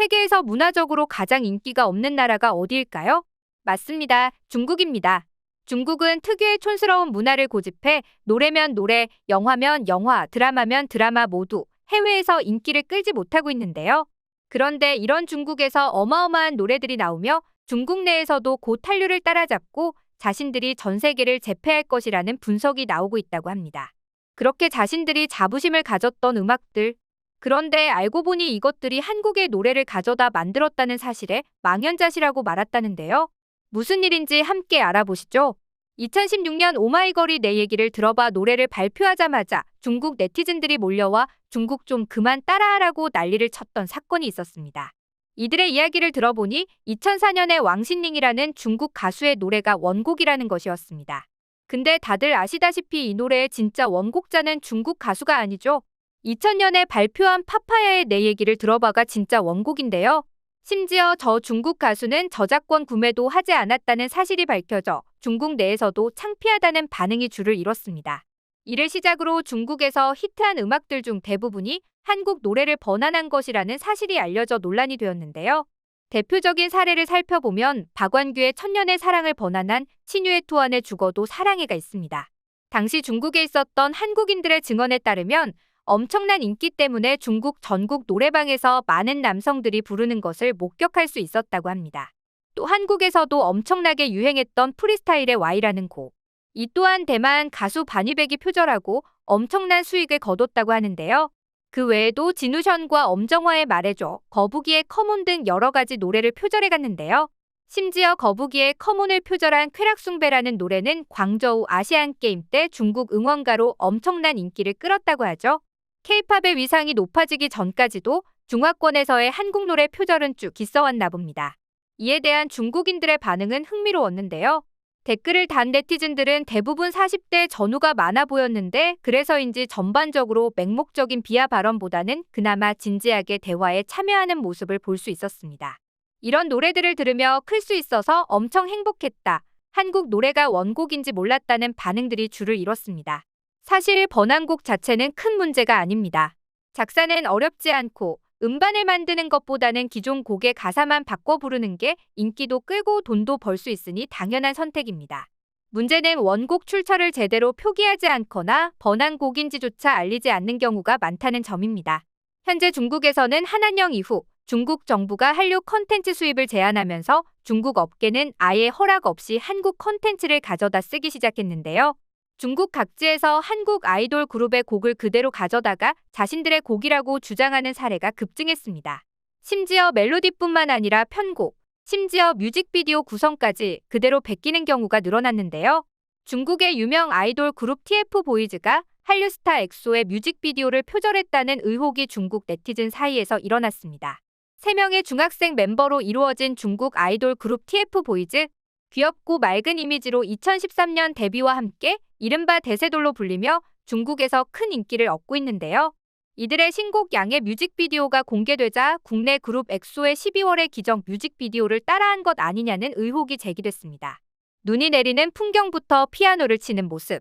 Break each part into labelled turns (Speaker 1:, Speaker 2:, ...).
Speaker 1: 세계에서 문화적으로 가장 인기가 없는 나라가 어디일까요? 맞습니다. 중국입니다. 중국은 특유의 촌스러운 문화를 고집해 노래면 노래, 영화면 영화, 드라마면 드라마 모두 해외에서 인기를 끌지 못하고 있는데요. 그런데 이런 중국에서 어마어마한 노래들이 나오며 중국 내에서도 곧 한류를 따라잡고 자신들이 전 세계를 제패할 것이라는 분석이 나오고 있다고 합니다. 그렇게 자신들이 자부심을 가졌던 음악들, 그런데 알고 보니 이것들이 한국의 노래를 가져다 만들었다는 사실에 망연자실하고 말았다는데요. 무슨 일인지 함께 알아보시죠. 2016년 오마이걸이 내 얘기를 들어봐 노래를 발표하자마자 중국 네티즌들이 몰려와 중국 좀 그만 따라하라고 난리를 쳤던 사건이 있었습니다. 이들의 이야기를 들어보니 2004년에 왕신링이라는 중국 가수의 노래가 원곡이라는 것이었습니다. 근데 다들 아시다시피 이 노래의 진짜 원곡자는 중국 가수가 아니죠. 2000년에 발표한 파파야의 내 얘기를 들어봐가 진짜 원곡인데요. 심지어 저 중국 가수는 저작권 구매도 하지 않았다는 사실이 밝혀져 중국 내에서도 창피하다는 반응이 줄을 이뤘습니다. 이를 시작으로 중국에서 히트한 음악들 중 대부분이 한국 노래를 번안한 것이라는 사실이 알려져 논란이 되었는데요. 대표적인 사례를 살펴보면 박완규의 천년의 사랑을 번안한 신유의 투안의 죽어도 사랑해가 있습니다. 당시 중국에 있었던 한국인들의 증언에 따르면 엄청난 인기 때문에 중국 전국 노래방에서 많은 남성들이 부르는 것을 목격할 수 있었다고 합니다. 또 한국에서도 엄청나게 유행했던 프리스타일의 Y라는 곡. 이 또한 대만 가수 반위백이 표절하고 엄청난 수익을 거뒀다고 하는데요. 그 외에도 진우션과 엄정화의 말해줘, 거북이의 커문 등 여러 가지 노래를 표절해갔는데요. 심지어 거북이의 커문을 표절한 쾌락숭배라는 노래는 광저우 아시안게임 때 중국 응원가로 엄청난 인기를 끌었다고 하죠. K-팝의 위상이 높아지기 전까지도 중화권에서의 한국 노래 표절은 쭉 있어왔나 봅니다. 이에 대한 중국인들의 반응은 흥미로웠는데요. 댓글을 단 네티즌들은 대부분 40대 전후가 많아 보였는데 그래서인지 전반적으로 맹목적인 비하 발언보다는 그나마 진지하게 대화에 참여하는 모습을 볼 수 있었습니다. 이런 노래들을 들으며 클 수 있어서 엄청 행복했다. 한국 노래가 원곡인지 몰랐다는 반응들이 줄을 이뤘습니다. 사실 번안곡 자체는 큰 문제가 아닙니다. 작사는 어렵지 않고 음반을 만드는 것보다는 기존 곡의 가사만 바꿔 부르는 게 인기도 끌고 돈도 벌 수 있으니 당연한 선택입니다. 문제는 원곡 출처를 제대로 표기하지 않거나 번안곡인지조차 알리지 않는 경우가 많다는 점입니다. 현재 중국에서는 한한령 이후 중국 정부가 한류 콘텐츠 수입을 제한하면서 중국 업계는 아예 허락 없이 한국 콘텐츠를 가져다 쓰기 시작했는데요. 중국 각지에서 한국 아이돌 그룹의 곡을 그대로 가져다가 자신들의 곡이라고 주장하는 사례가 급증했습니다. 심지어 멜로디뿐만 아니라 편곡, 심지어 뮤직비디오 구성까지 그대로 베끼는 경우가 늘어났는데요. 중국의 유명 아이돌 그룹 TF보이즈가 한류 스타 엑소의 뮤직비디오를 표절했다는 의혹이 중국 네티즌 사이에서 일어났습니다. 3명의 중학생 멤버로 이루어진 중국 아이돌 그룹 TF보이즈, 귀엽고 맑은 이미지로 2013년 데뷔와 함께 이른바 대세돌로 불리며 중국에서 큰 인기를 얻고 있는데요. 이들의 신곡 양의 뮤직비디오가 공개되자 국내 그룹 엑소의 12월의 기정 뮤직비디오를 따라한 것 아니냐는 의혹이 제기됐습니다. 눈이 내리는 풍경부터 피아노를 치는 모습,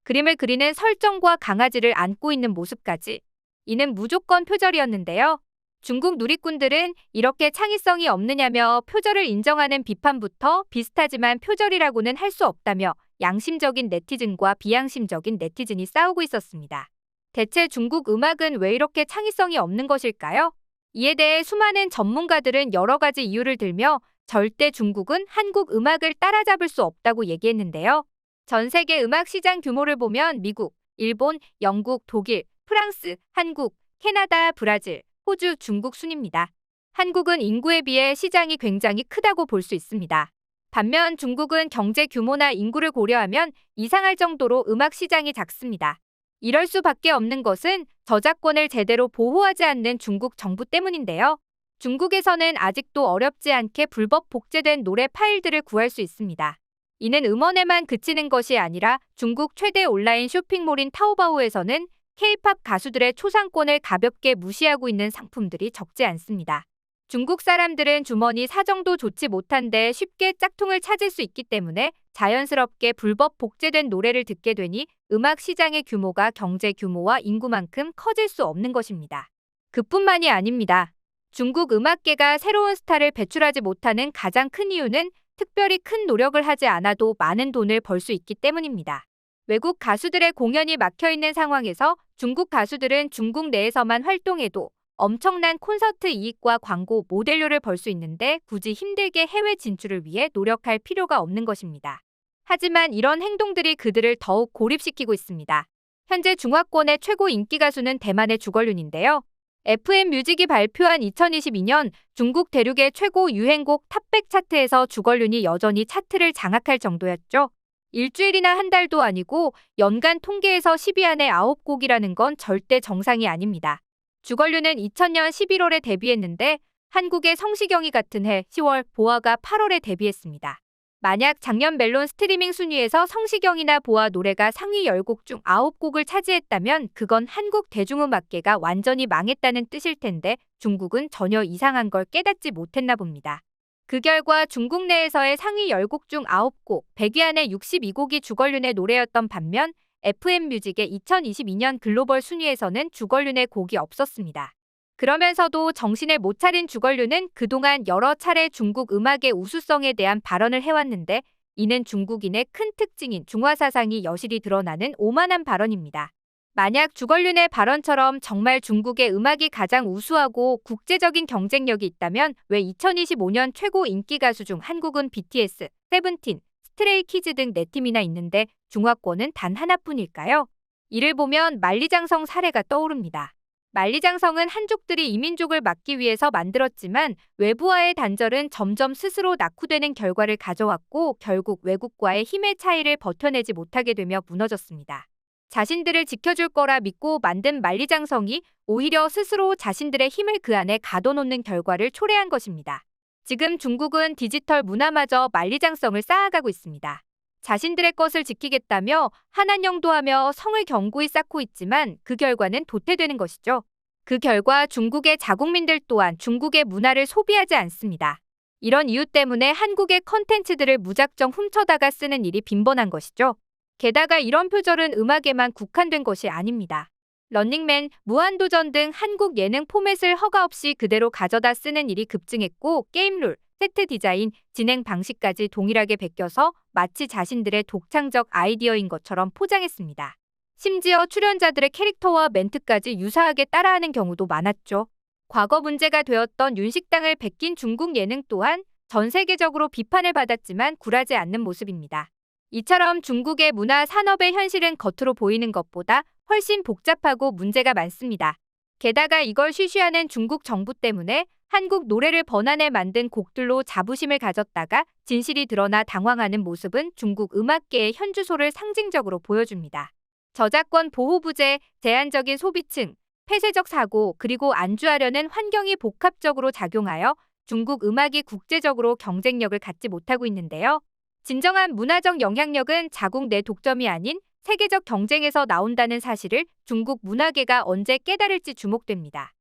Speaker 1: 그림을 그리는 설정과 강아지를 안고 있는 모습까지. 이는 무조건 표절이었는데요. 중국 누리꾼들은 이렇게 창의성이 없느냐며 표절을 인정하는 비판부터 비슷하지만 표절이라고는 할 수 없다며 양심적인 네티즌과 비양심적인 네티즌이 싸우고 있었습니다. 대체 중국 음악은 왜 이렇게 창의성이 없는 것일까요? 이에 대해 수많은 전문가들은 여러 가지 이유를 들며 절대 중국은 한국 음악을 따라잡을 수 없다고 얘기했는데요. 전 세계 음악 시장 규모를 보면 미국, 일본, 영국, 독일, 프랑스, 한국, 캐나다, 브라질, 호주, 중국 순입니다. 한국은 인구에 비해 시장이 굉장히 크다고 볼 수 있습니다. 반면 중국은 경제 규모나 인구를 고려하면 이상할 정도로 음악 시장이 작습니다. 이럴 수밖에 없는 것은 저작권을 제대로 보호하지 않는 중국 정부 때문인데요. 중국에서는 아직도 어렵지 않게 불법 복제된 노래 파일들을 구할 수 있습니다. 이는 음원에만 그치는 것이 아니라 중국 최대 온라인 쇼핑몰인 타오바오에서는 K-팝 가수들의 초상권을 가볍게 무시하고 있는 상품들이 적지 않습니다. 중국 사람들은 주머니 사정도 좋지 못한데 쉽게 짝퉁을 찾을 수 있기 때문에 자연스럽게 불법 복제된 노래를 듣게 되니 음악 시장의 규모가 경제 규모와 인구만큼 커질 수 없는 것입니다. 그뿐만이 아닙니다. 중국 음악계가 새로운 스타를 배출하지 못하는 가장 큰 이유는 특별히 큰 노력을 하지 않아도 많은 돈을 벌 수 있기 때문입니다. 외국 가수들의 공연이 막혀있는 상황에서 중국 가수들은 중국 내에서만 활동해도 엄청난 콘서트 이익과 광고, 모델료를 벌 수 있는데 굳이 힘들게 해외 진출을 위해 노력할 필요가 없는 것입니다. 하지만 이런 행동들이 그들을 더욱 고립시키고 있습니다. 현재 중화권의 최고 인기 가수는 대만의 주걸륜인데요. FM 뮤직이 발표한 2022년 중국 대륙의 최고 유행곡 탑100 차트에서 주걸륜이 여전히 차트를 장악할 정도였죠. 일주일이나 한 달도 아니고 연간 통계에서 10위 안에 9곡이라는 건 절대 정상이 아닙니다. 주걸륜은 2000년 11월에 데뷔했는데 한국의 성시경이 같은 해 10월, 보아가 8월에 데뷔했습니다. 만약 작년 멜론 스트리밍 순위에서 성시경이나 보아 노래가 상위 10곡 중 9곡을 차지했다면 그건 한국 대중음악계가 완전히 망했다는 뜻일 텐데 중국은 전혀 이상한 걸 깨닫지 못했나 봅니다. 그 결과 중국 내에서의 상위 10곡 중 9곡, 100위 안에 62곡이 주걸륜의 노래였던 반면 FM 뮤직의 2022년 글로벌 순위에서는 주걸륜의 곡이 없었습니다. 그러면서도 정신을 못 차린 주걸륜은 그동안 여러 차례 중국 음악의 우수성에 대한 발언을 해왔는데 이는 중국인의 큰 특징인 중화사상이 여실히 드러나는 오만한 발언입니다. 만약 주걸륜의 발언처럼 정말 중국의 음악이 가장 우수하고 국제적인 경쟁력이 있다면 왜 2025년 최고 인기 가수 중 한국은 BTS, 세븐틴, 스트레이키즈 등 4팀이나 있는데 중화권은 단 하나뿐일까요? 이를 보면 만리장성 사례가 떠오릅니다. 만리장성은 한족들이 이민족을 막기 위해서 만들었지만 외부와의 단절은 점점 스스로 낙후되는 결과를 가져왔고 결국 외국과의 힘의 차이를 버텨내지 못하게 되며 무너졌습니다. 자신들을 지켜줄 거라 믿고 만든 만리장성이 오히려 스스로 자신들의 힘을 그 안에 가둬놓는 결과를 초래한 것입니다. 지금 중국은 디지털 문화마저 만리장성을 쌓아가고 있습니다. 자신들의 것을 지키겠다며 한한영도하며 성을 견고히 쌓고 있지만 그 결과는 도태되는 것이죠. 그 결과 중국의 자국민들 또한 중국의 문화를 소비하지 않습니다. 이런 이유 때문에 한국의 컨텐츠들을 무작정 훔쳐다가 쓰는 일이 빈번한 것이죠. 게다가 이런 표절은 음악에만 국한된 것이 아닙니다. 런닝맨, 무한도전 등 한국 예능 포맷을 허가 없이 그대로 가져다 쓰는 일이 급증했고 게임 룰, 세트 디자인, 진행 방식까지 동일하게 베껴서 마치 자신들의 독창적 아이디어인 것처럼 포장했습니다. 심지어 출연자들의 캐릭터와 멘트까지 유사하게 따라하는 경우도 많았죠. 과거 문제가 되었던 윤식당을 베낀 중국 예능 또한 전 세계적으로 비판을 받았지만 굴하지 않는 모습입니다. 이처럼 중국의 문화 산업의 현실은 겉으로 보이는 것보다 훨씬 복잡하고 문제가 많습니다. 게다가 이걸 쉬쉬하는 중국 정부 때문에 한국 노래를 번안해 만든 곡들로 자부심을 가졌다가 진실이 드러나 당황하는 모습은 중국 음악계의 현주소를 상징적으로 보여줍니다. 저작권 보호 부재, 제한적인 소비층, 폐쇄적 사고, 그리고 안주하려는 환경이 복합적으로 작용하여 중국 음악이 국제적으로 경쟁력을 갖지 못하고 있는데요. 진정한 문화적 영향력은 자국 내 독점이 아닌 세계적 경쟁에서 나온다는 사실을 중국 문화계가 언제 깨달을지 주목됩니다.